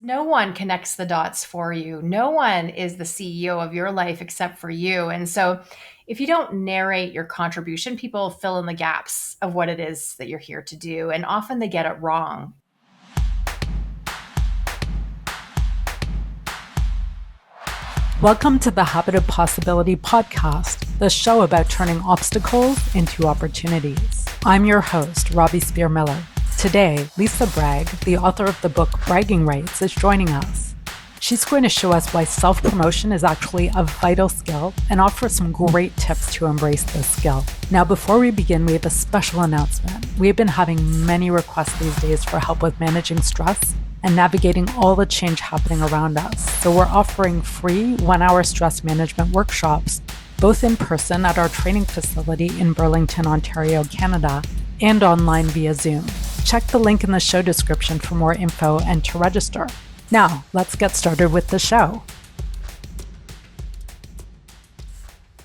No one connects the dots for you. No one is the CEO of your life except for you. And so, if you don't narrate your contribution, people fill in the gaps of what it is that you're here to do. And often they get it wrong. Welcome to the Habit of Possibility podcast, the show about turning obstacles into opportunities. I'm your host, Robbie Spier Miller. Today, Lisa Bragg, the author of the book Bragging Rights, is joining us. She's going to show us why self-promotion is actually a vital skill and offer some great tips to embrace this skill. Now, before we begin, we have a special announcement. We have been having many requests these days for help with managing stress and navigating all the change happening around us. So we're offering free 1-hour stress management workshops, both in person at our training facility in Burlington, Ontario, Canada, and online via Zoom. Check the link in the show description for more info and to register. Now, let's get started with the show.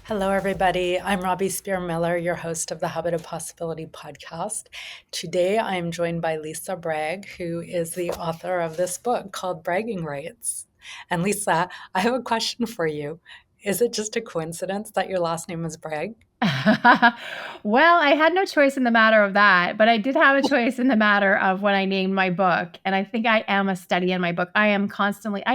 Hello, everybody. I'm Robbie Spier Miller, your host of the Habit of Possibility podcast. Today, I am joined by Lisa Bragg, who is the author of this book called Bragging Rights. And Lisa, I have a question for you. Is it just a coincidence that your last name is Bragg? Well, I had no choice in the matter of that, but I did have a choice in the matter of when I named my book. And I think I am a study in my book. I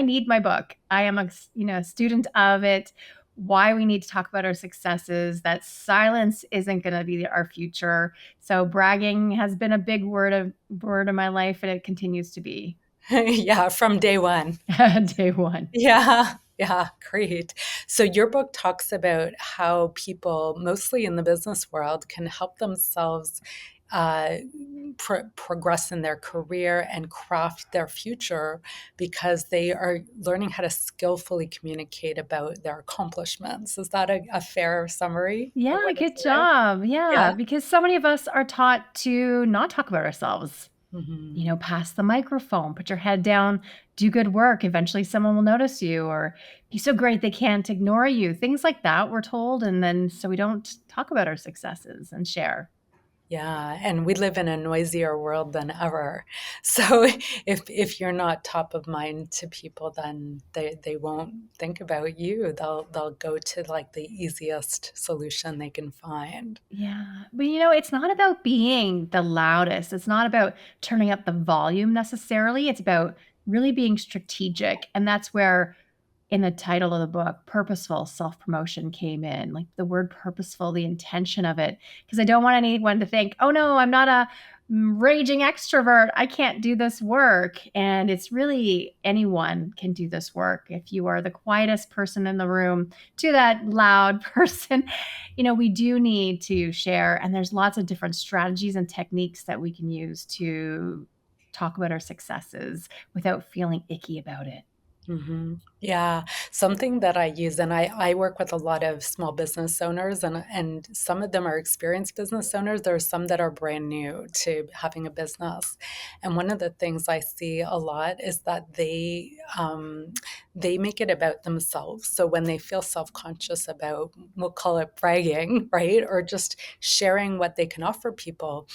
need my book. I am a student of it. Why we need to talk about our successes, that silence isn't going to be our future. So bragging has been a big word in my life, and it continues to be. Yeah, from day one. Day one. Yeah, great. So your book talks about how people, mostly in the business world, can help themselves progress in their career and craft their future because they are learning how to skillfully communicate about their accomplishments. Is that a fair summary of Yeah, what good it's about? job. Yeah, Yeah. because so many of us are taught to not talk about ourselves. Mhm. Pass the microphone, put your head down, do good work. Eventually someone will notice you, or be so great they can't ignore you. Things like that we're told. And then so we don't talk about our successes and share. Yeah, and we live in a noisier world than ever. So if you're not top of mind to people, then they won't think about you. They'll go to like the easiest solution they can find. Yeah. But it's not about being the loudest. It's not about turning up the volume necessarily. It's about really being strategic. And that's where in the title of the book, purposeful self-promotion came in, like the word purposeful, the intention of it, because I don't want anyone to think, oh no, I'm not a raging extrovert. I can't do this work. And it's really anyone can do this work. If you are the quietest person in the room to that loud person, we do need to share. And there's lots of different strategies and techniques that we can use to talk about our successes without feeling icky about it. Yeah, something that I use, and I work with a lot of small business owners, and some of them are experienced business owners. There are some that are brand new to having a business, and one of the things I see a lot is that they make it about themselves. So when they feel self-conscious about, we'll call it bragging, right, or just sharing what they can offer people,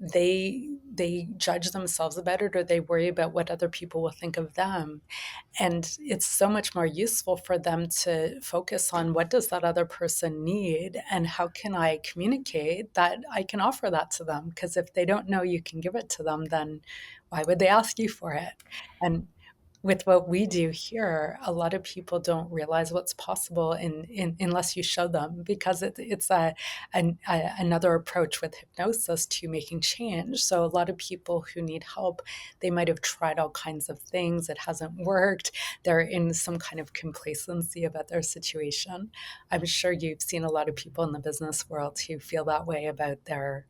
they judge themselves about it, or they worry about what other people will think of them. And it's so much more useful for them to focus on what does that other person need and how can I communicate that I can offer that to them? Because if they don't know you can give it to them, then why would they ask you for it? And with what we do here, a lot of people don't realize what's possible unless you show them, because it's another approach with hypnosis to making change. So a lot of people who need help, they might have tried all kinds of things. It hasn't worked. They're in some kind of complacency about their situation. I'm sure you've seen a lot of people in the business world who feel that way about their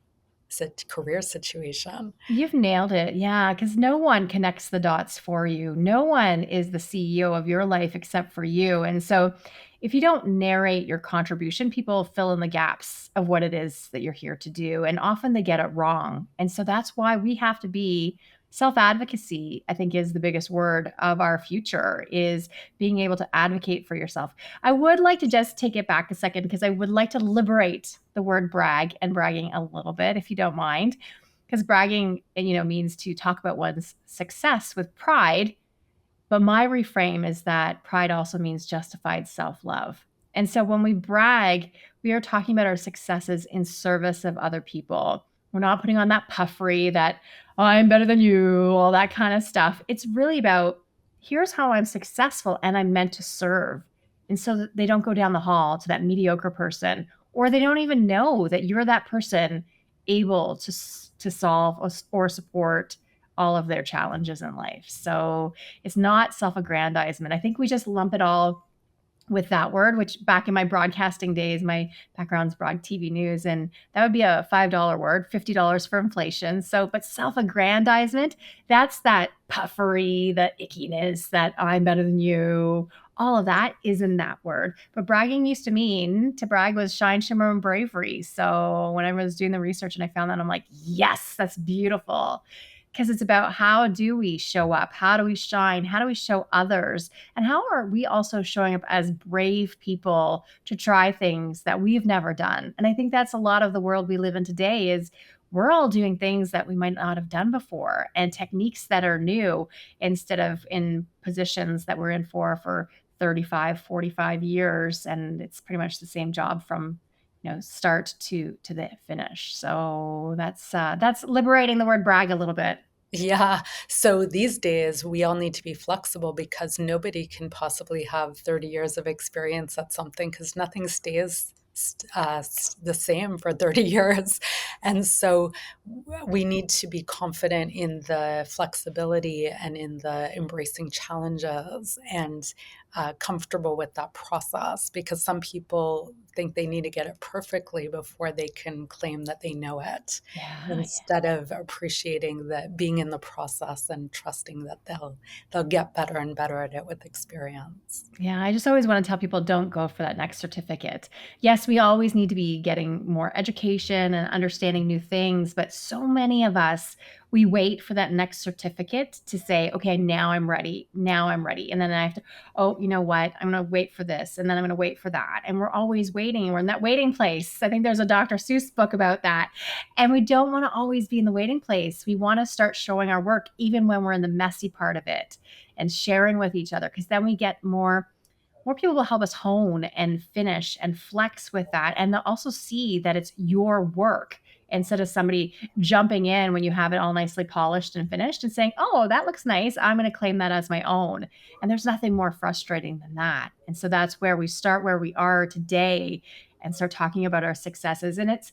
career situation. You've nailed it. Yeah, because no one connects the dots for you. No one is the CEO of your life except for you. And so if you don't narrate your contribution, people fill in the gaps of what it is that you're here to do. And often they get it wrong. And so that's why we have to be self-advocacy, I think is the biggest word of our future, is being able to advocate for yourself. I would like to just take it back a second because I would like to liberate the word brag and bragging a little bit, if you don't mind, because bragging, means to talk about one's success with pride But my reframe is that pride also means justified self love. And so when we brag, we are talking about our successes in service of other people. We're not putting on that puffery that, oh, I'm better than you, all that kind of stuff. It's really about here's how I'm successful and I'm meant to serve. And so that they don't go down the hall to that mediocre person, or they don't even know that you're that person able to solve or support all of their challenges in life. So it's not self-aggrandizement. I think we just lump it all with that word, which back in my broadcasting days, my background's broad TV news, and that would be a $5 word, $50 for inflation. So, but self-aggrandizement, that's that puffery, the ickiness, that I'm better than you. All of that is in that word. But bragging used to mean to brag was shine, shimmer, and bravery. So when I was doing the research and I found that, I'm like, yes, that's beautiful. Because it's about how do we show up? How do we shine? How do we show others? And how are we also showing up as brave people to try things that we've never done? And I think that's a lot of the world we live in today is we're all doing things that we might not have done before and techniques that are new instead of in positions that we're in for 35, 45 years. And it's pretty much the same job from start to the finish. So that's liberating the word brag a little bit. Yeah. So these days, we all need to be flexible because nobody can possibly have 30 years of experience at something because nothing stays the same for 30 years. And so we need to be confident in the flexibility and in the embracing challenges and comfortable with that process because some people think they need to get it perfectly before they can claim that they know it Yeah. instead of appreciating that being in the process and trusting that they'll get better and better at it with experience. Yeah, I just always want to tell people don't go for that next certificate. Yes, we always need to be getting more education and understanding new things, but so many of us, we wait for that next certificate to say, okay, now I'm ready. Now I'm ready. And then I have to, oh, you know what? I'm going to wait for this. And then I'm going to wait for that. And we're always waiting. And we're in that waiting place. I think there's a Dr. Seuss book about that. And we don't want to always be in the waiting place. We want to start showing our work even when we're in the messy part of it and sharing with each other because then we get more people will help us hone and finish and flex with that. And they'll also see that it's your work instead of somebody jumping in when you have it all nicely polished and finished and saying, oh, that looks nice. I'm going to claim that as my own. And there's nothing more frustrating than that. And so that's where we start where we are today and start talking about our successes. And it's,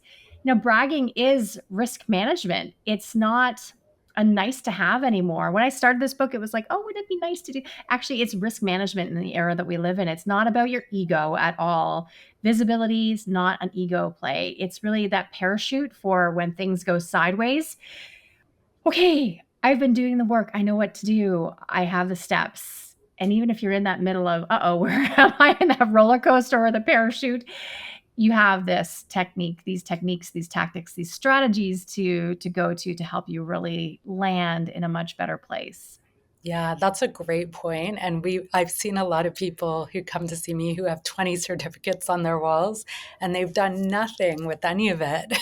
bragging is risk management. It's not a nice to have anymore. When I started this book, it was like, oh, would it be nice to do? Actually, it's risk management in the era that we live in. It's not about your ego at all. Visibility is not an ego play. It's really that parachute for when things go sideways. Okay, I've been doing the work. I know what to do. I have the steps. And even if you're in that middle of, where am I in that roller coaster or the parachute? You have this technique, these techniques, these tactics, these strategies to go to help you really land in a much better place. Yeah, that's a great point. And I've seen a lot of people who come to see me who have 20 certificates on their walls and they've done nothing with any of it.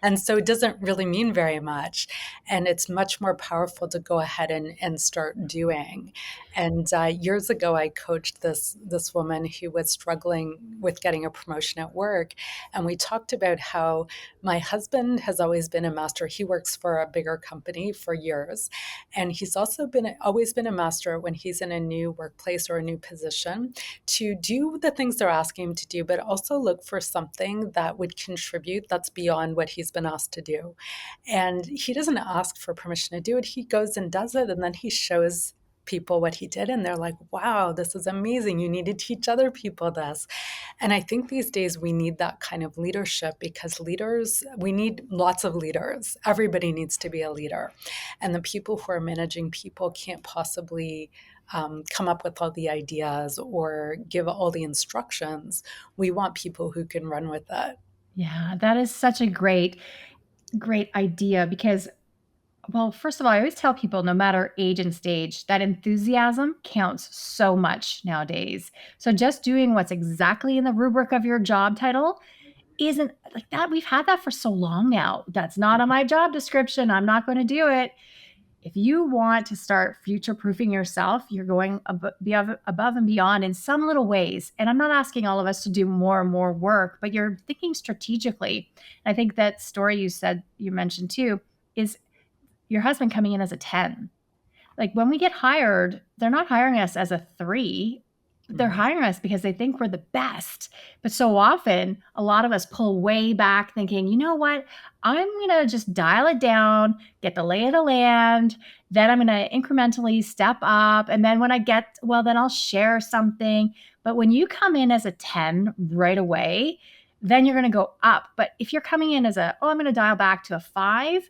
And so it doesn't really mean very much. And it's much more powerful to go ahead and start doing. And years ago, I coached this woman who was struggling with getting a promotion at work. And we talked about how my husband has always been a master. He works for a bigger company for years. And he's also always been a master when he's in a new workplace or a new position to do the things they're asking him to do, but also look for something that would contribute that's beyond what he's been asked to do. And he doesn't ask for permission to do it. He goes and does it, and then he shows people what he did, and they're like, wow, this is amazing. You need to teach other people this. And I think these days we need that kind of leadership because we need lots of leaders. Everybody needs to be a leader. And the people who are managing people can't possibly come up with all the ideas or give all the instructions. We want people who can run with it. Yeah, that is such a great idea because, well, first of all, I always tell people no matter age and stage, that enthusiasm counts so much nowadays. So just doing what's exactly in the rubric of your job title isn't like that. We've had that for so long now. That's not on my job description. I'm not going to do it. If you want to start future proofing yourself, you're going above and beyond in some little ways. And I'm not asking all of us to do more and more work, but you're thinking strategically. And I think that story you mentioned too, is your husband coming in as a 10. Like when we get hired, they're not hiring us as a 3. They're Mhm. hiring us because they think we're the best. But so often, a lot of us pull way back thinking, you know what? I'm going to just dial it down, get the lay of the land. Then I'm going to incrementally step up. And then when I get, well, then I'll share something. But when you come in as a 10 right away, then you're going to go up. But if you're coming in as I'm going to dial back to a 5,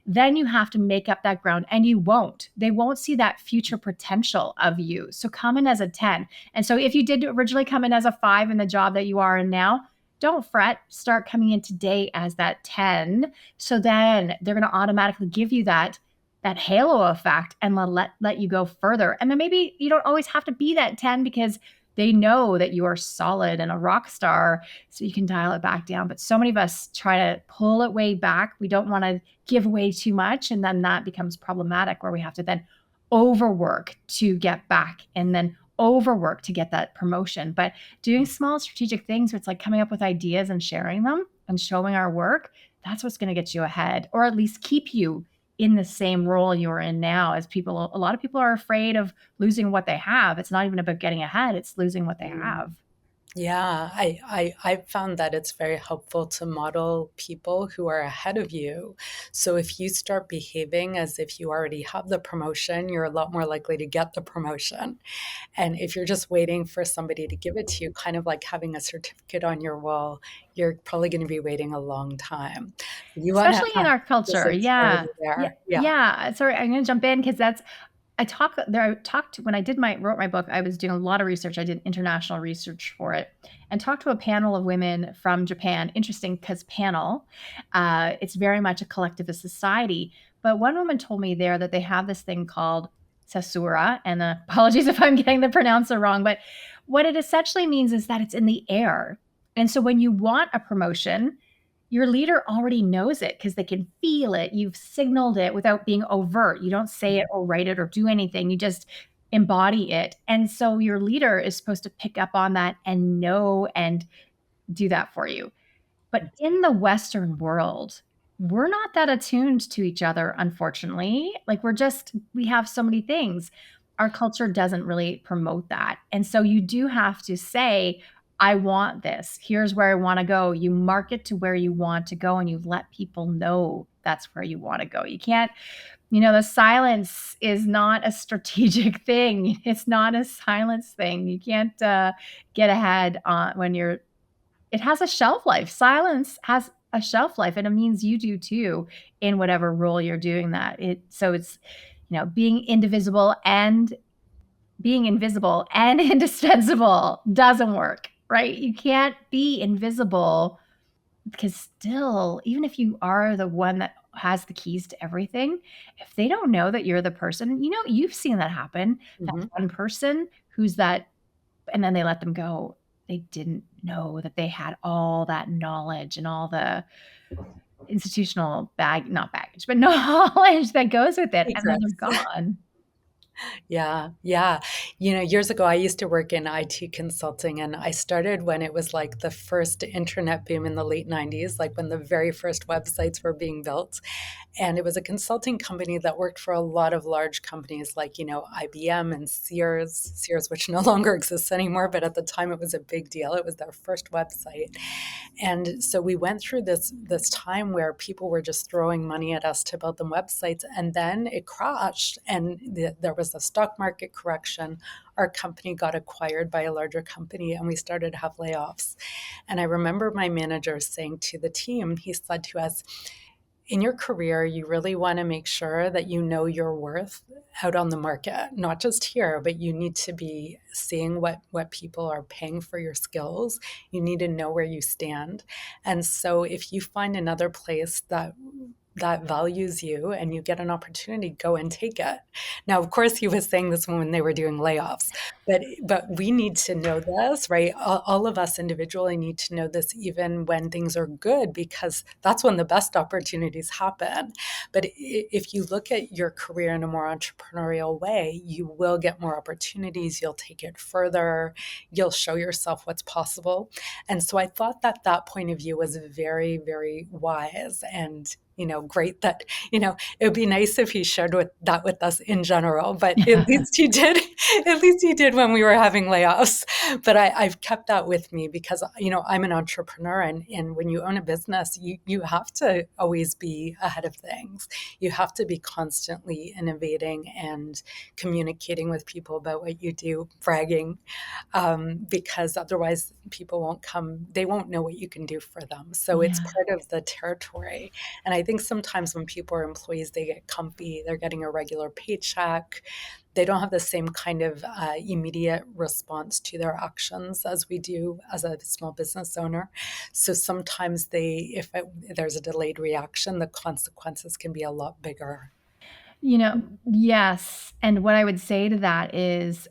then you have to make up that ground, and you won't. They won't see that future potential of you. So come in as a 10. And so if you did originally come in as a 5 in the job that you are in now, don't fret. Start coming in today as that 10. So then they're going to automatically give you that halo effect and let you go further. And then maybe you don't always have to be that 10 because they know that you are solid and a rock star, so you can dial it back down. But so many of us try to pull it way back. We don't want to give away too much, and then that becomes problematic where we have to then overwork to get back and then overwork to get that promotion. But doing small strategic things where it's like coming up with ideas and sharing them and showing our work, that's what's going to get you ahead, or at least keep you in the same role you're in now. As people, a lot of people are afraid of losing what they have. It's not even about getting ahead, it's losing what they Mm. have. Yeah, I've found that it's very helpful to model people who are ahead of you. So if you start behaving as if you already have the promotion, you're a lot more likely to get the promotion. And if you're just waiting for somebody to give it to you, kind of like having a certificate on your wall, you're probably going to be waiting a long time. You want to Especially in our just culture. like Yeah. clarity Yeah. there. Yeah. Yeah. Sorry, I'm going to jump in because I talked when I wrote my book. I was doing a lot of research. I did international research for it, and talked to a panel of women from Japan. Interesting, because panel, it's very much a collectivist society. But one woman told me there that they have this thing called sasura, and apologies if I'm getting the pronouncer wrong, but what it essentially means is that it's in the air. And so when you want a promotion, your leader already knows it because they can feel it. You've signaled it without being overt. You don't say it or write it or do anything. You just embody it. And so your leader is supposed to pick up on that and know and do that for you. But in the Western world, we're not that attuned to each other, unfortunately. Like we have so many things. Our culture doesn't really promote that. And so you do have to say, I want this. Here's where I want to go. You market to where you want to go and you let people know that's where you want to go. You can't, the silence is not a strategic thing. It's not a silence thing. You can't get ahead when it has a shelf life. Silence has a shelf life, and it means you do too in whatever role you're doing that. It's being invisible and indispensable doesn't work, right? You can't be invisible because still, even if you are the one that has the keys to everything, if they don't know that you're the person, you've seen that happen. That Mhm. one person who's that, and then they let them go. They didn't know that they had all that knowledge and all the institutional not baggage, but knowledge that goes with it. And then they're Secrets. gone. Yeah, yeah. Years ago, I used to work in IT consulting, and I started when it was like the first internet boom in the late 90s, like when the very first websites were being built. And it was a consulting company that worked for a lot of large companies like, IBM and Sears, which no longer exists anymore, but at the time it was a big deal. It was their first website. And so we went through this time where people were just throwing money at us to build them websites, and then it crashed, and there was a stock market correction. Our company got acquired by a larger company, and we started to have layoffs. And I remember my manager saying to the team, he said to us, in your career, you really want to make sure that you know your worth out on the market, not just here, but you need to be seeing what people are paying for your skills. You need to know where you stand. And so if you find another place that that values you and you get an opportunity, go and take it. Now, of course, he was saying this when they were doing layoffs, but we need to know this, right? All of us individually need to know this even when things are good, because that's when the best opportunities happen. But if you look at your career in a more entrepreneurial way, you will get more opportunities. You'll take it further. You'll show yourself what's possible. And so I thought that that point of view was very, very wise and, great that, it would be nice if he shared that with us in general, but at least he did, at least he did when we were having layoffs. But I've kept that with me because, I'm an entrepreneur, and when you own a business, you have to always be ahead of things. You have to be constantly innovating and communicating with people about what you do, bragging, because otherwise people won't come, they won't know what you can do for them. So it's Yeah. part of the territory. And I think sometimes when people are employees, they get comfy, they're getting a regular paycheck. They don't have the same kind of immediate response to their actions as we do as a small business owner. So sometimes there's a delayed reaction, the consequences can be a lot bigger. Yes. And what I would say to that is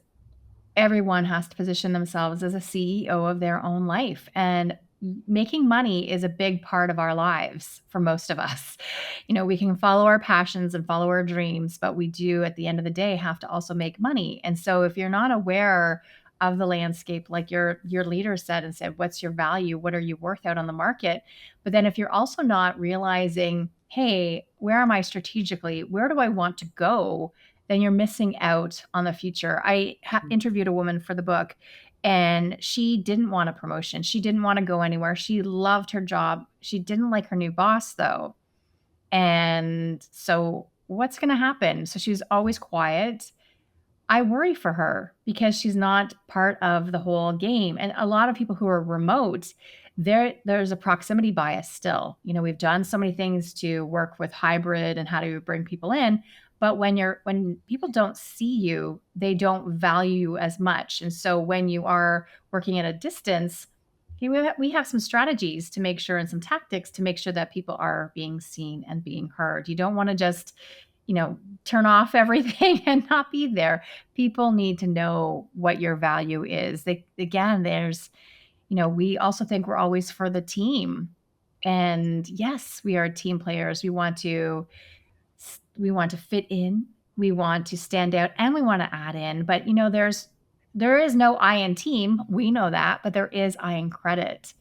everyone has to position themselves as a CEO of their own life. And making money is a big part of our lives for most of us. We can follow our passions and follow our dreams, but we do at the end of the day have to also make money. And so if you're not aware of the landscape, like your leader said and said, what's your value? What are you worth out on the market? But then if you're also not realizing, hey, where am I strategically? Where do I want to go? Then you're missing out on the future. I interviewed a woman for the book, and she didn't want a promotion. She didn't want to go anywhere. She loved her job. She didn't like her new boss, though. And so, what's going to happen? So, she was always quiet. I worry for her because she's not part of the whole game. And a lot of people who are remote, there's a proximity bias still. We've done so many things to work with hybrid and how to bring people in, but when people don't see you, they don't value you as much. And so when you are working at a distance, we have some strategies to make sure, and some tactics to make sure that people are being seen and being heard. You don't want to just turn off everything and not be there. People need to know what your value is. Again, we also think we're always for the team. And yes, we are team players. We want to fit in, we want to stand out, and we want to add in. But there is no I in team. We know that, but there is I in credit.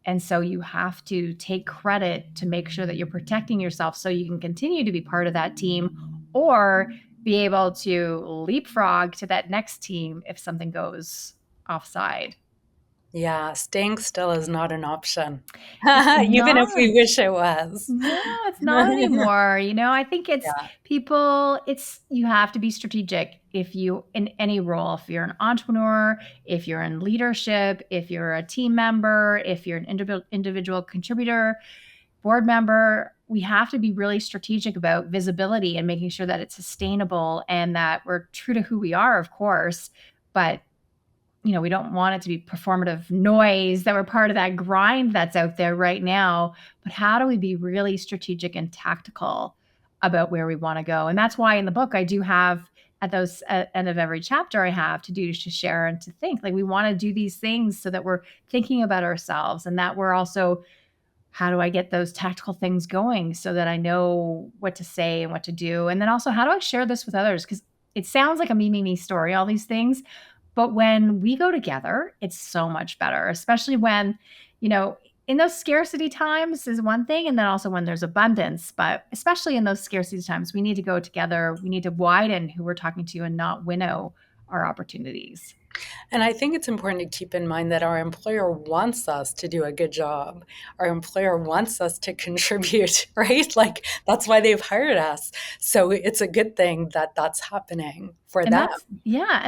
And so you have to take credit to make sure that you're protecting yourself so you can continue to be part of that team, or be able to leapfrog to that next team if something goes offside. Yeah, staying still is not an option, It's even if we not. wish it was. No, it's not anymore. I think Yeah. you have to be strategic if you, in any role, if you're an entrepreneur, if you're in leadership, if you're a team member, if you're an individual contributor, board member, we have to be really strategic about visibility and making sure that it's sustainable and that we're true to who we are, of course. But we don't want it to be performative noise, that we're part of that grind that's out there right now. But how do we be really strategic and tactical about where we want to go? And that's why in the book, I do have at end of every chapter, I have to share and to think. Like, we want to do these things so that we're thinking about ourselves, and that we're also, how do I get those tactical things going so that I know what to say and what to do? And then also, how do I share this with others? Because it sounds like a me story, all these things. But when we go together, it's so much better, especially when, in those scarcity times is one thing. And then also when there's abundance, but especially in those scarcity times, we need to go together. We need to widen who we're talking to and not winnow our opportunities. And I think it's important to keep in mind that our employer wants us to do a good job. Our employer wants us to contribute, right? Like, that's why they've hired us. So it's a good thing that that's happening for And them.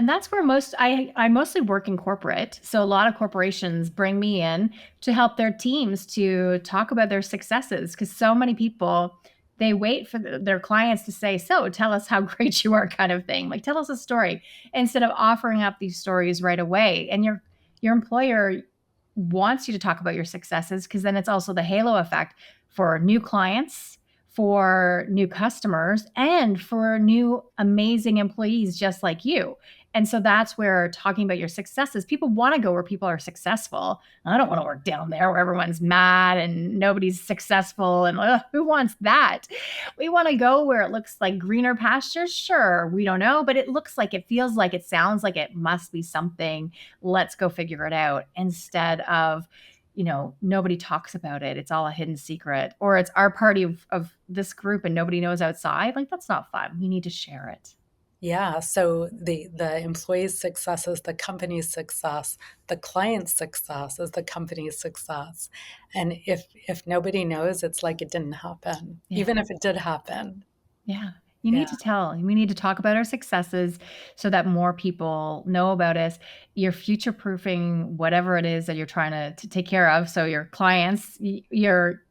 that's where I mostly work in corporate. So a lot of corporations bring me in to help their teams to talk about their successes, because so many people, they wait for their clients to say, so tell us how great you are, kind of thing. Like, tell us a story, instead of offering up these stories right away. And your employer wants you to talk about your successes, because then it's also the halo effect for new clients, for new customers and for new amazing employees just like you. And so that's where talking about your successes, people want to go where people are successful. I don't want to work down there where everyone's mad and nobody's successful. And who wants that? We want to go where it looks like greener pastures. Sure, we don't know, but it looks like, it feels like, it sounds like it must be something. Let's go figure it out, instead of, nobody talks about it. It's all a hidden secret, or it's our party of this group and nobody knows outside. Like, that's not fun. We need to share it. Yeah, so the employee's success is the company's success, the client's success is the company's success. And if nobody knows, it's like it didn't happen, Yeah. even if it did happen. Yeah. You Yeah. need to tell. We need to talk about our successes so that more people know about us. You're future proofing whatever it is that you're trying to take care of. So your clients, your,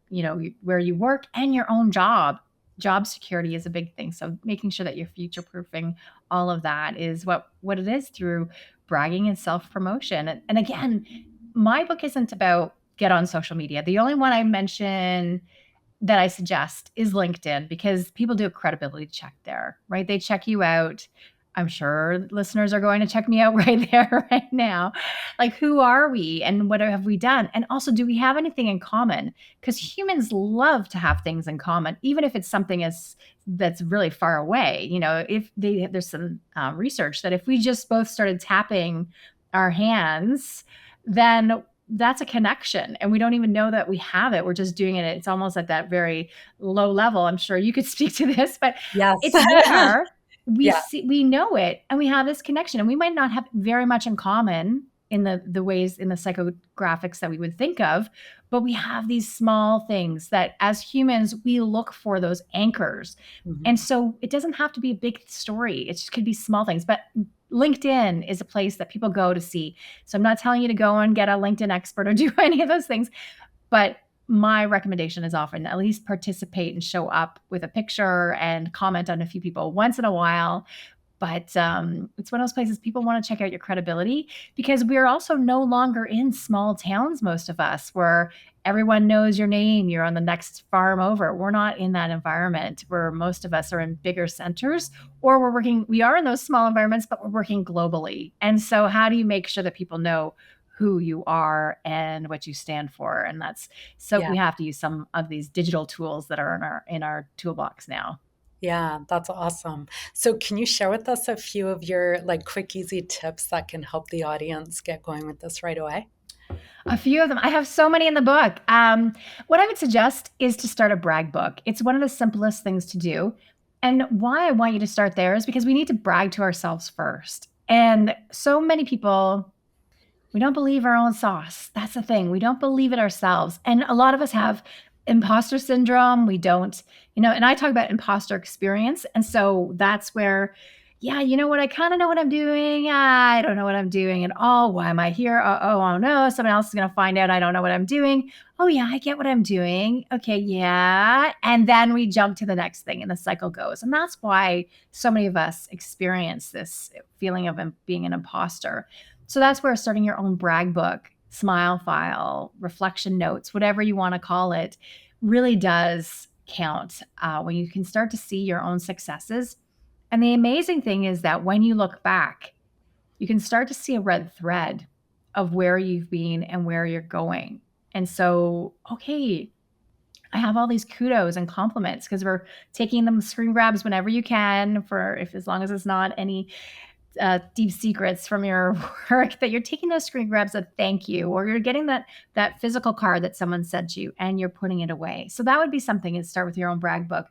where you work, and your own job. Job security is a big thing. So making sure that you're future proofing all of that is what it is, through bragging and self promotion. And again, my book isn't about get on social media. The only one I mention that I suggest is LinkedIn, because people do a credibility check there, right? They check you out. I'm sure listeners are going to check me out right there, right now. Like, who are we and what have we done? And also, do we have anything in common? Because humans love to have things in common, even if it's something that's really far away. If there's some research that if we just both started tapping our hands, then that's a connection, and we don't even know that we have it. We're just doing it. It's almost at that very low level. I'm sure you could speak to this, but Yes. it's there. We Yeah. see, we know it, and we have this connection, and we might not have very much in common in the ways, in the psychographics that we would think of, but we have these small things that as humans we look for, those anchors. And Mhm. so it doesn't have to be a big story. It just could be small things. But LinkedIn is a place that people go to see. So I'm not telling you to go and get a LinkedIn expert or do any of those things, but my recommendation is often at least participate and show up with a picture and comment on a few people once in a while. But it's one of those places people want to check out your credibility, because we're also no longer in small towns, most of us, where everyone knows your name. You're on the next farm over. We're not in that environment, where most of us are in bigger centers, or we are in those small environments, but we're working globally. And so, how do you make sure that people know who you are and what you stand for? And so Yeah. we have to use some of these digital tools that are in our toolbox now. Yeah, that's awesome. So can you share with us a few of your like quick, easy tips that can help the audience get going with this right away? A few of them. I have so many in the book. What I would suggest is to start a brag book. It's one of the simplest things to do. And why I want you to start there is because we need to brag to ourselves first. And so many people, we don't believe our own sauce. That's the thing. We don't believe it ourselves. And a lot of us have imposter syndrome. We don't, and I talk about imposter experience. And so that's where, yeah, you know what? I kind of know what I'm doing. I don't know what I'm doing at all. Why am I here? Oh, no. Someone else is going to find out I don't know what I'm doing. Oh, yeah, I get what I'm doing. Okay, yeah. And then we jump to the next thing and the cycle goes. And that's why so many of us experience this feeling of being an imposter. So that's where starting your own brag book, smile file, reflection notes, whatever you want to call it, really does count, when you can start to see your own successes. And the amazing thing is that when you look back, you can start to see a red thread of where you've been and where you're going. And so, okay, I have all these kudos and compliments, because we're taking them screen grabs whenever you can, for if as long as it's not any deep secrets from your work, that you're taking those screen grabs of thank you, or you're getting that physical card that someone sent you and you're putting it away. So that would be something, to start with your own brag book.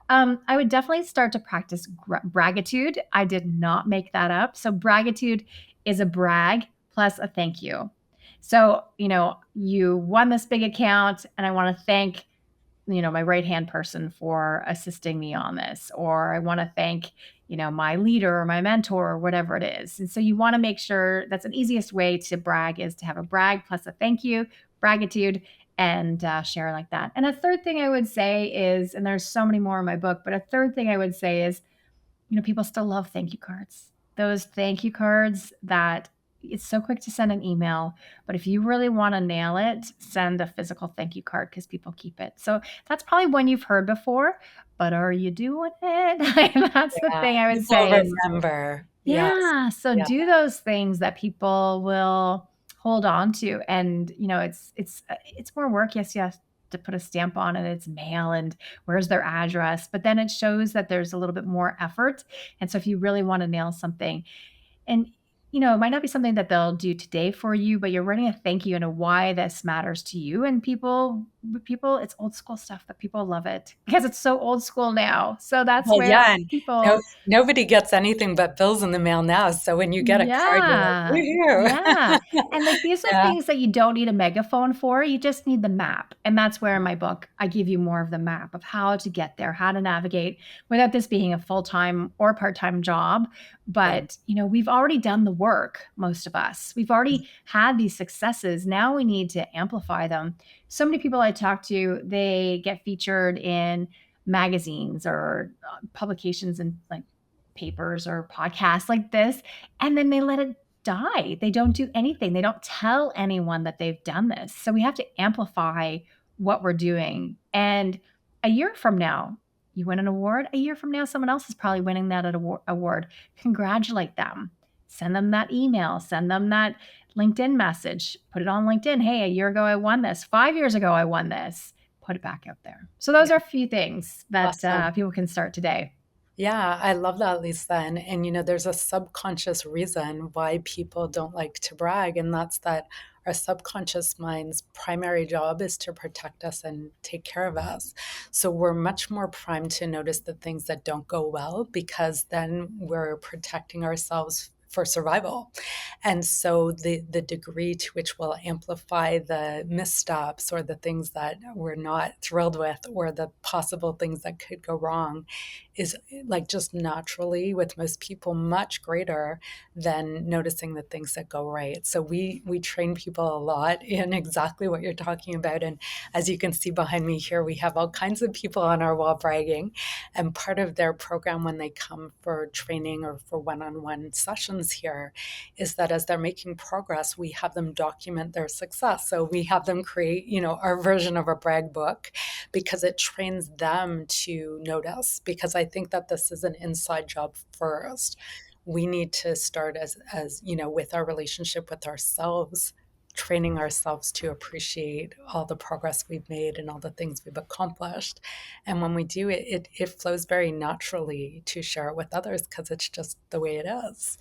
I would definitely start to practice bragitude. I did not make that up. So bragitude is a brag plus a thank you. So, you won this big account, and I want to thank, my right hand person for assisting me on this, or I want to thank, my leader or my mentor or whatever it is. And so you want to make sure that's an easiest way to brag, is to have a brag plus a thank you, bragitude, and share like that. And a third thing I would say is, and there's so many more in my book, but a third thing I would say is, people still love thank you cards. Those thank you cards that it's so quick to send an email, but if you really want to nail it, send a physical thank you card because people keep it. So that's probably one you've heard before, but are you doing it? That's the Yeah, thing I would people say is, remember. Yes. yeah, so Yeah. do those things that people will hold on to, and, it's more work, yes, yes, to put a stamp on it, it's mail, and where's their address, but then it shows that there's a little bit more effort, and so if you really wanna nail something, and, it might not be something that they'll do today for you, but you're writing a thank you and a why this matters to you. And people, it's old school stuff, but people love it because it's so old school now. So that's Well, yeah, where and people, nobody gets anything but bills in the mail now, so when you get a card, you're like, yeah. Yeah. "Woohoo." And like these are Yeah, things that you don't need a megaphone for. You just need the map. And that's where in my book I give you more of the map of how to get there, how to navigate without this being a full-time or part-time job. yeah. But, we've already done the work, most of us. We've already had these successes. Now we need to amplify them. So many people I talk to, they get featured in magazines or publications and like papers or podcasts like this, and then they let it die. They don't do anything. They don't tell anyone that they've done this. So we have to amplify what we're doing. And a year from now, you win an award. A year from now, someone else is probably winning that award. Congratulate them. Send them that email. Send them that LinkedIn message. Put it on LinkedIn. Hey, a year ago I won this. 5 years ago I won this. Put it back out there. So those are a few things that Awesome. people can start today. Yeah, I love that, Lisa. And there's a subconscious reason why people don't like to brag, and that's that our subconscious mind's primary job is to protect us and take care of us. So we're much more primed to notice the things that don't go well because then we're protecting ourselves for survival. And so the degree to which we'll amplify the missteps or the things that we're not thrilled with or the possible things that could go wrong is like just naturally with most people much greater than noticing the things that go right. So we train people a lot in exactly what you're talking about. And as you can see behind me here, we have all kinds of people on our wall bragging. And part of their program when they come for training or for one-on-one sessions here is that as they're making progress, we have them document their success. So we have them create, our version of a brag book because it trains them to notice. Because I think that this is an inside job first. We need to start as with our relationship with ourselves, training ourselves to appreciate all the progress we've made and all the things we've accomplished. And when we do it, it flows very naturally to share it with others because it's just the way it is.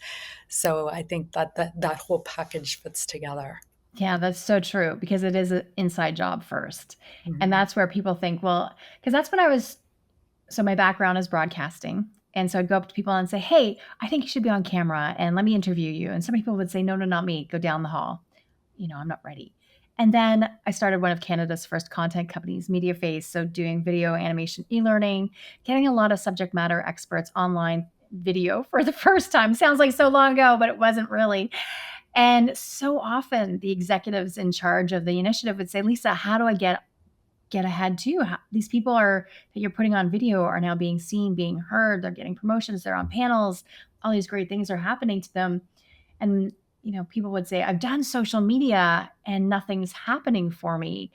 So I think that whole package fits together. Yeah, that's so true because it is an inside job first. And Mhm. that's where people think, well, because that's when I was, so my background is broadcasting. And so I'd go up to people and say, hey, I think you should be on camera and let me interview you. And some people would say, no, no, not me. Go down the hall. I'm not ready. And then I started one of Canada's first content companies, MediaFace. So doing video animation, e-learning, getting a lot of subject matter experts online video for the first time. Sounds like so long ago, but it wasn't really. And so often the executives in charge of the initiative would say, Lisa, how do I get ahead too? These people are that you're putting on video are now being seen, being heard, they're getting promotions, they're on panels, all these great things are happening to them. And people would say, I've done social media and nothing's happening for me.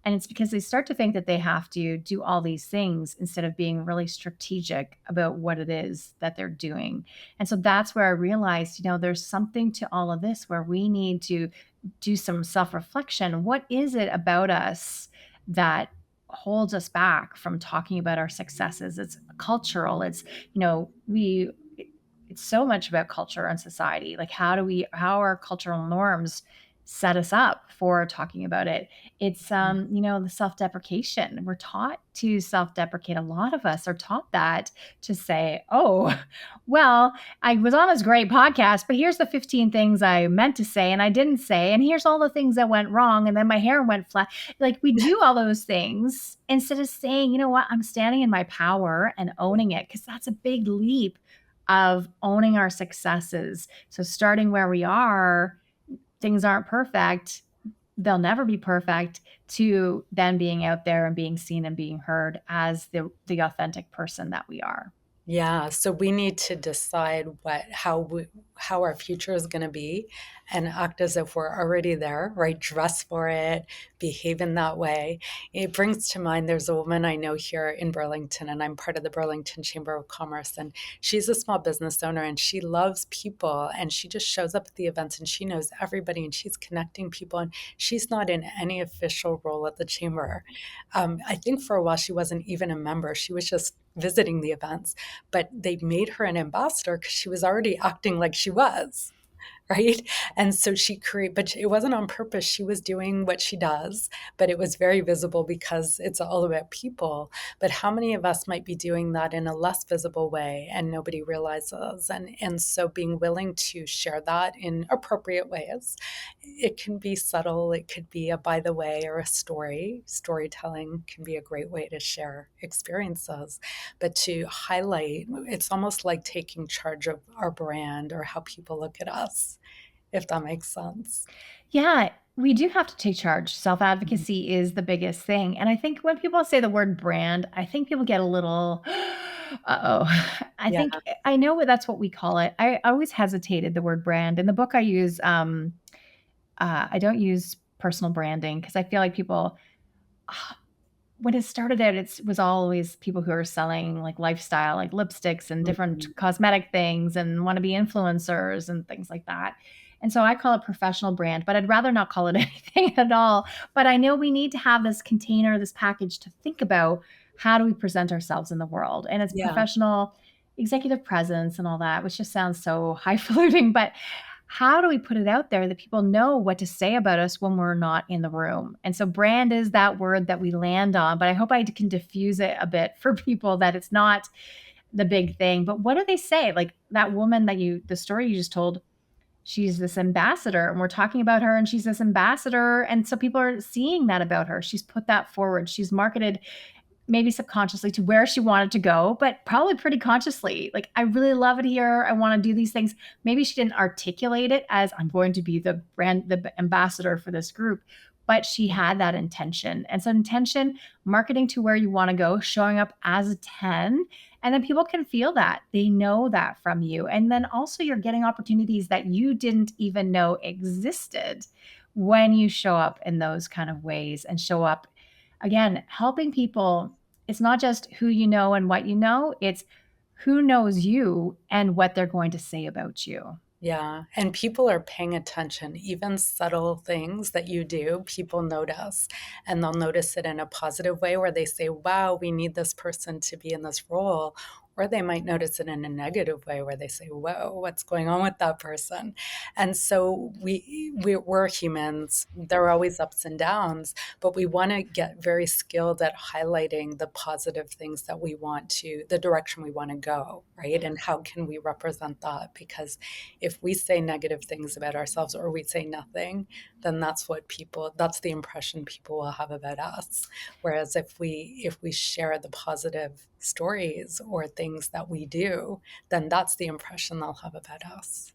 And it's because they start to think that they have to do all these things instead of being really strategic about what it is that they're doing. And so that's where I realized, there's something to all of this where we need to do some self reflection. What is it about us that holds us back from talking about our successes? It's cultural. We it's so much about culture and society. Like how our cultural norms set us up for talking about it. It's the self-deprecation. We're taught to self-deprecate. A lot of us are taught that, to say, oh, well, I was on this great podcast, but here's the 15 things I meant to say and I didn't say, and here's all the things that went wrong, and then my hair went flat. Like, we do all those things instead of saying, you know what, I'm standing in my power and owning it, because that's a big leap of owning our successes. So starting where we are, things aren't perfect. They'll never be perfect, to then being out there and being seen and being heard as the authentic person that we are. Yeah, so we need to decide how our future is going to be and act as if we're already there, right? Dress for it, behave in that way. It brings to mind there's a woman I know here in Burlington, and I'm part of the Burlington Chamber of Commerce, and she's a small business owner and she loves people and she just shows up at the events and she knows everybody and she's connecting people and she's not in any official role at the chamber. I think for a while she wasn't even a member. She was just visiting the events, but they made her an ambassador because she was already acting like she was. Right? And so but it wasn't on purpose. She was doing what she does, but it was very visible because it's all about people. But how many of us might be doing that in a less visible way and nobody realizes? And so being willing to share that in appropriate ways. It can be subtle, it could be a by the way or a story. Storytelling can be a great way to share experiences, but to highlight, it's almost like taking charge of our brand or how people look at us, if that makes sense. Yeah, we do have to take charge. Mhm. Self-advocacy is the biggest thing, and I think when people say the word brand, I think people get a little, "Uh-oh." I Yeah. think I know that's what we call it. I always hesitated the word brand. In the book I use, I don't use personal branding because I feel like people when it started out, it was always people who are selling like lifestyle, like lipsticks and different Mhm. cosmetic things and want to be influencers and things like that. And so I call it professional brand, but I'd rather not call it anything at all. But I know we need to have this container, this package to think about how do we present ourselves in the world. And it's Yeah. professional executive presence and all that, which just sounds so highfalutin. But how do we put it out there that people know what to say about us when we're not in the room? And so brand is that word that we land on, but I hope I can diffuse it a bit for people that it's not the big thing. But what do they say? Like that woman the story you just told, she's this ambassador and we're talking about her and she's this ambassador. And so people are seeing that about her. She's put that forward. She's marketed maybe subconsciously to where she wanted to go, but probably pretty consciously. Like, I really love it here. I want to do these things. Maybe she didn't articulate it as I'm going to be the ambassador for this group, but she had that intention. And so, intention, marketing to where you want to go, showing up as a 10. And then people can feel that. They know that from you. And then also, you're getting opportunities that you didn't even know existed when you show up in those kind of ways and show up again, helping people, it's not just who you know and what you know, it's who knows you and what they're going to say about you. Yeah, and people are paying attention. Even subtle things that you do, people notice, and they'll notice it in a positive way where they say, "Wow, we need this person to be in this role." Or they might notice it in a negative way where they say, "Whoa, what's going on with that person?" And so we're humans. There are always ups and downs, but we want to get very skilled at highlighting the positive things that we want to, the direction we want to go, right? And how can we represent that? Because if we say negative things about ourselves or we say nothing, then that's the impression people will have about us. Whereas if we share the positive stories or things that we do, then that's the impression they'll have about us.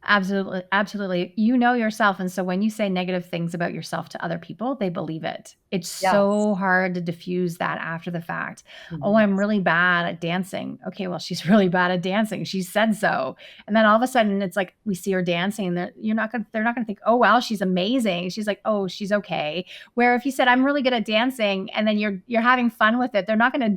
Absolutely, absolutely. You know yourself, and so when you say negative things about yourself to other people, they believe it. It's Yes. so hard to diffuse that after the fact. "Oh, Mhm. I'm really bad at dancing." Okay, well, she's really bad at dancing. She said so. And then all of a sudden, it's like we see her dancing, they're not gonna think, "Oh, wow, she's amazing." She's like, "Oh, she's okay." Where if you said, "I'm really good at dancing," and then you're having fun with it, they're not gonna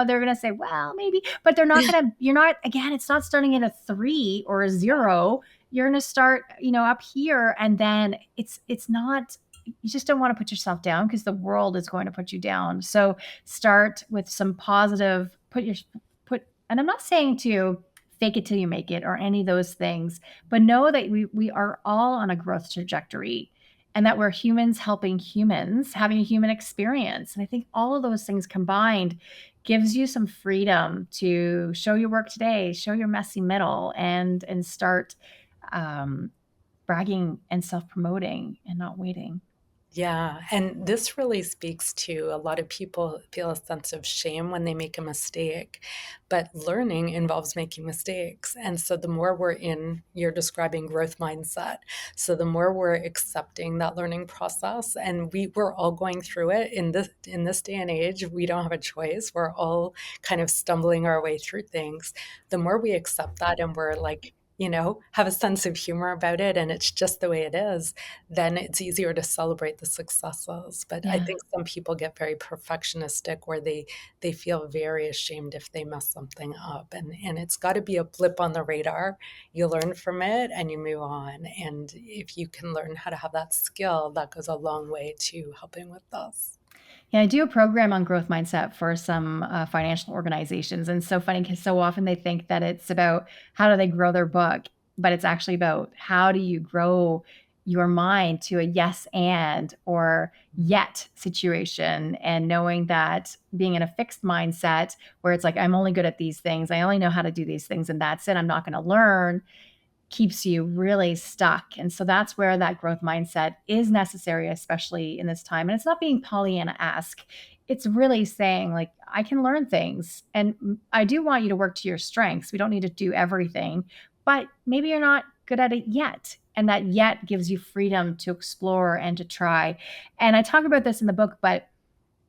they're gonna say, "Well, maybe," but they're not gonna you're not again, it's not starting at a 3 or a 0. You're going to start, up here, and then it's not, you just don't want to put yourself down because the world is going to put you down. So start with some positive, and I'm not saying to fake it till you make it or any of those things, but know that we are all on a growth trajectory and that we're humans helping humans having a human experience. And I think all of those things combined gives you some freedom to show your work today, show your messy middle, and start um, bragging and self promoting and not waiting. Yeah, and this really speaks to a lot of people feel a sense of shame when they make a mistake, but learning involves making mistakes. And so the more we're in, you're describing growth mindset. So the more we're accepting that learning process, and we're all going through it in this day and age, we don't have a choice. We're all kind of stumbling our way through things. The more we accept that and we're like, have a sense of humor about it, and it's just the way it is, then it's easier to celebrate the successes. But I Yeah. think some people get very perfectionistic where they feel very ashamed if they mess something up. And it's got to be a blip on the radar. You learn from it and you move on. And if you can learn how to have that skill, that goes a long way to helping with this. Yeah, I do a program on growth mindset for some financial organizations. And it's so funny because so often they think that it's about how do they grow their book, but it's actually about how do you grow your mind to a yes and or yet situation, and knowing that being in a fixed mindset where it's like, I'm only good at these things, I only know how to do these things, and that's it, I'm not going to learn, keeps you really stuck. And so that's where that growth mindset is necessary, especially in this time. And it's not being Pollyanna-esque. It's really saying, like, I can learn things. And I do want you to work to your strengths. We don't need to do everything, but maybe you're not good at it yet. And that yet gives you freedom to explore and to try. And I talk about this in the book, but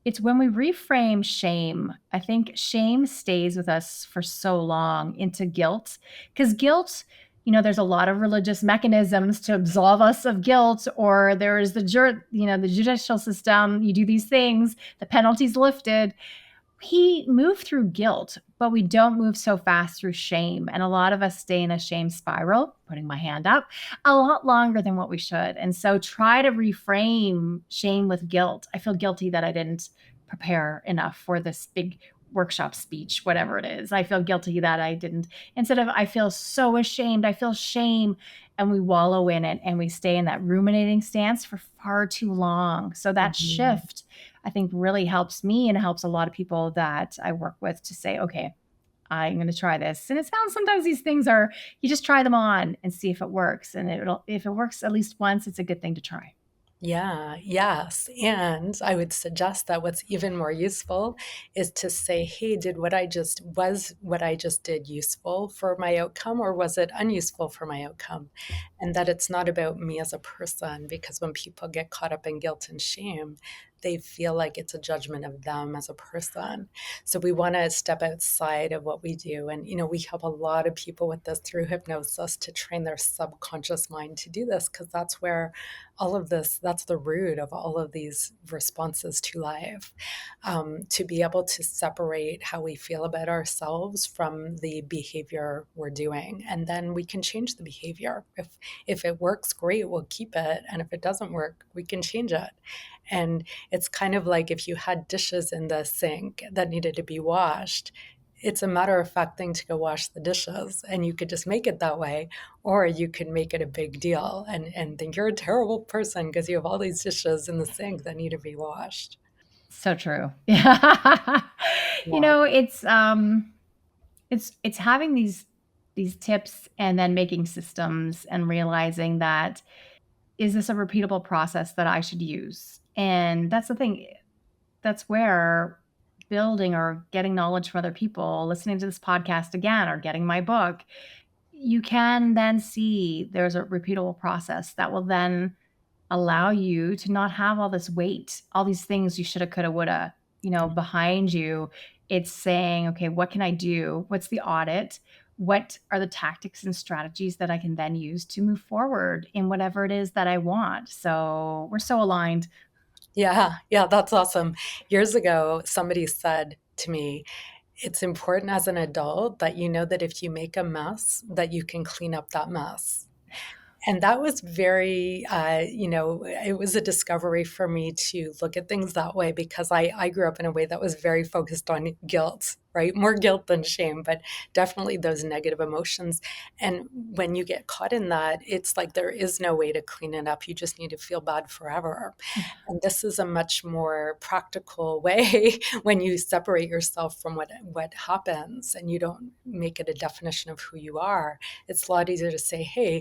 it's when we reframe shame. I think shame stays with us for so long into guilt, because guilt, there's a lot of religious mechanisms to absolve us of guilt, or there's the judicial system. You do these things, the penalty's lifted. We move through guilt, but we don't move so fast through shame. And a lot of us stay in a shame spiral, putting my hand up, a lot longer than what we should. And so try to reframe shame with guilt. I feel guilty that I didn't prepare enough for this big workshop speech, whatever it is. I feel guilty that I didn't. Instead of I feel so ashamed, I feel shame. And we wallow in it and we stay in that ruminating stance for far too long. So that Mhm. shift, I think, really helps me and helps a lot of people that I work with to say, okay, I'm going to try this. And it sounds sometimes these things are, you just try them on and see if it works. And if it works at least once, it's a good thing to try. Yeah, yes. And I would suggest that what's even more useful is to say, hey, was what I just did useful for my outcome, or was it unuseful for my outcome? And that it's not about me as a person, because when people get caught up in guilt and shame, they feel like it's a judgment of them as a person. So we want to step outside of what we do. And, we help a lot of people with this through hypnosis to train their subconscious mind to do this, because that's where all of this, that's the root of all of these responses to life. To be able to separate how we feel about ourselves from the behavior we're doing. And then we can change the behavior. If it works, great, we'll keep it. And if it doesn't work, we can change it. And it's kind of like if you had dishes in the sink that needed to be washed, it's a matter of fact thing to go wash the dishes, and you could just make it that way, or you could make it a big deal and think you're a terrible person because you have all these dishes in the sink that need to be washed. So true. Yeah. Yeah. It's having these tips and then making systems and realizing that, is this a repeatable process that I should use? And that's the thing. That's where building or getting knowledge from other people, listening to this podcast again, or getting my book, you can then see there's a repeatable process that will then allow you to not have all this weight, all these things you shoulda, coulda, woulda, behind you. It's saying, okay, what can I do? What's the audit? What are the tactics and strategies that I can then use to move forward in whatever it is that I want? So we're so aligned. Yeah, yeah, that's awesome. Years ago, somebody said to me, it's important as an adult that you know that if you make a mess, that you can clean up that mess. And that was very, it was a discovery for me to look at things that way, because I grew up in a way that was very focused on guilt, right? More guilt than shame, but definitely those negative emotions. And when you get caught in that, it's like there is no way to clean it up. You just need to feel bad forever. And this is a much more practical way when you separate yourself from what happens and you don't make it a definition of who you are. It's a lot easier to say, hey,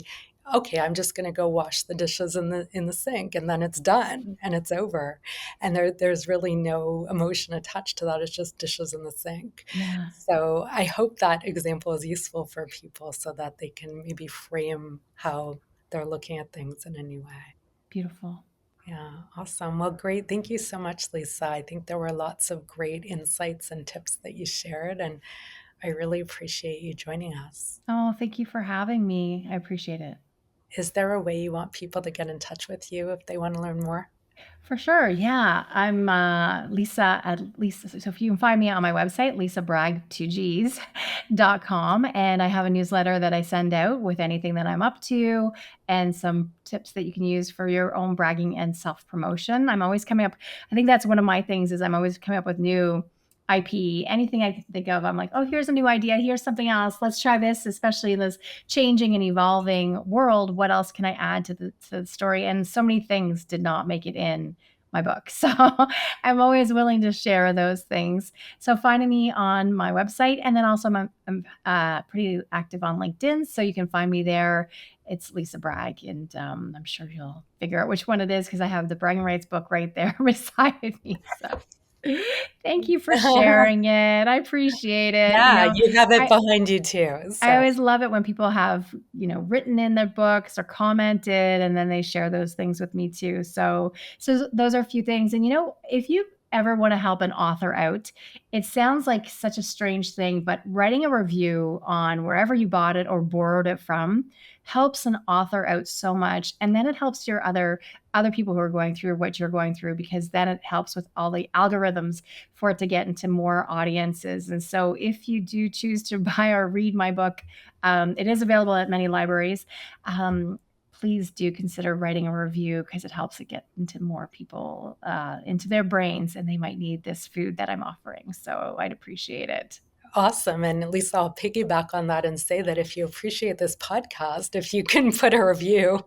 okay, I'm just going to go wash the dishes in the sink, and then it's done and it's over. And there's really no emotion attached to that. It's just dishes in the sink. Yeah, So I hope that example is useful for people so that they can maybe frame how they're looking at things in a new way. beautiful. Yeah, awesome. Well, great. Thank you so much, Lisa. I think there were lots of great insights and tips that you shared, and I really appreciate you joining us. Oh, thank you for having me. I appreciate it. Is there a way you want people to get in touch with you if they want to learn more? For sure. Yeah. I'm Lisa at Lisa. So if you can find me on my website, Lisa Bragg, 2gs.com. And I have a newsletter that I send out with anything that I'm up to and some tips that you can use for your own bragging and self-promotion. I'm always coming up. I think that's one of my things is I'm always coming up with new IP, anything I can think of. I'm like, oh, here's a new idea. Here's something else. Let's try this, especially in this changing and evolving world. What else can I add to the story? And so many things did not make it in my book. So I'm always willing to share those things. So finding me on my website, and then also I'm pretty active on LinkedIn. So you can find me there. It's Lisa Bragg, and I'm sure you'll figure out which one it is because I have the Bragging Rights book right there beside me. So thank you for sharing it. I appreciate it. Yeah, you have it I, behind you too. I So always love it when people have, written in their books or commented and then they share those things with me too. So those are a few things. And if you ever want to help an author out, it sounds like such a strange thing, but writing a review on wherever you bought it or borrowed it from helps an author out so much. And then it helps your other people who are going through what you're going through, because then it helps with all the algorithms for it to get into more audiences. And so if you do choose to buy or read my book, it is available at many libraries. Please do consider writing a review because it helps it get into more people, into their brains, and they might need this food that I'm offering. So I'd appreciate it. awesome. And at least I'll piggyback on that and say that if you appreciate this podcast, if you can put a review,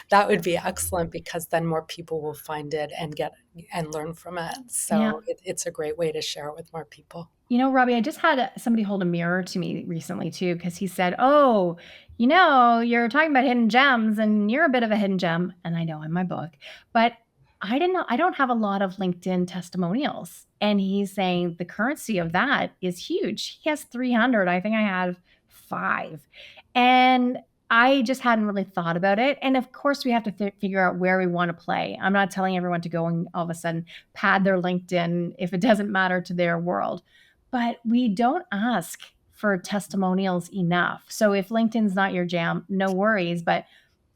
that would be excellent, because then more people will find it and get and learn from it. Yeah. So it's a great way to share it with more people. Robbie, I just had somebody hold a mirror to me recently too, because he said, "Oh, you're talking about hidden gems, and you're a bit of a hidden gem." And I know in my book, but I didn't know. I don't have a lot of LinkedIn testimonials, and he's saying the currency of that is huge. He has 300. I think I have 5, and I just hadn't really thought about it. And of course, we have to figure out where we want to play. I'm not telling everyone to go and all of a sudden pad their LinkedIn if it doesn't matter to their world. But we don't ask for testimonials enough. So if LinkedIn's not your jam, no worries. But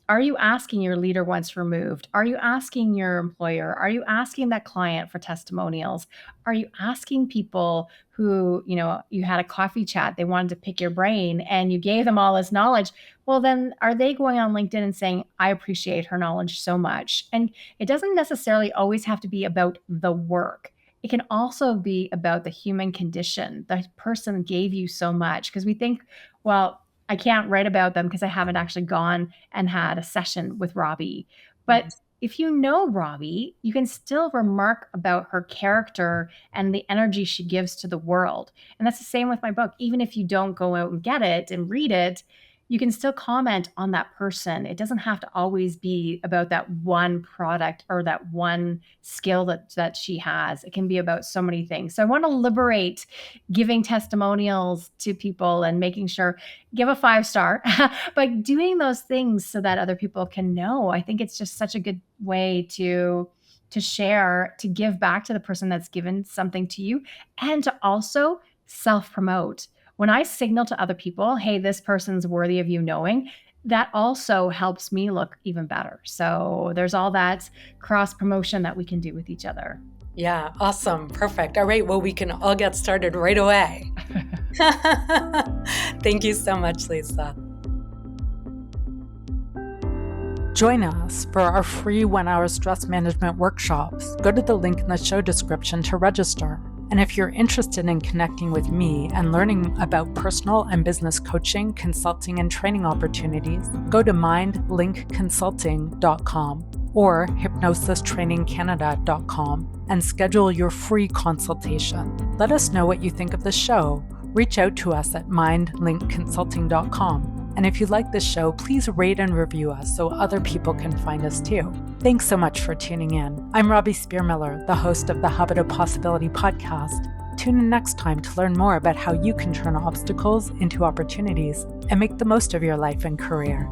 are you asking your leader once removed? Are you asking your employer? Are you asking that client for testimonials? Are you asking people who, you had a coffee chat, they wanted to pick your brain and you gave them all this knowledge? Well, then are they going on LinkedIn and saying, I appreciate her knowledge so much? And it doesn't necessarily always have to be about the work. It can also be about the human condition. The person gave you so much, because we think, well, I can't write about them because I haven't actually gone and had a session with Robbie. But if you know Robbie, you can still remark about her character and the energy she gives to the world. And that's the same with my book. Even if you don't go out and get it and read it, you can still comment on that person. It doesn't have to always be about that one product or that one skill that she has. It can be about so many things. So I want to liberate giving testimonials to people and making sure, give a 5-star, but doing those things so that other people can know. I think it's just such a good way to share, to give back to the person that's given something to you, and to also self-promote. When I signal to other people, hey, this person's worthy of you knowing, that also helps me look even better. So there's all that cross promotion that we can do with each other. Yeah, awesome. Perfect. All right. Well, we can all get started right away. Thank you so much, Lisa. Join us for our free 1-hour stress management workshops. Go to the link in the show description to register. And if you're interested in connecting with me and learning about personal and business coaching, consulting, and training opportunities, go to mindlinkconsulting.com or hypnosistrainingcanada.com and schedule your free consultation. Let us know what you think of the show. Reach out to us at mindlinkconsulting.com. And if you like this show, please rate and review us so other people can find us too. Thanks so much for tuning in. I'm Robbie Spier Miller, the host of the Habit of Possibility podcast. Tune in next time to learn more about how you can turn obstacles into opportunities and make the most of your life and career.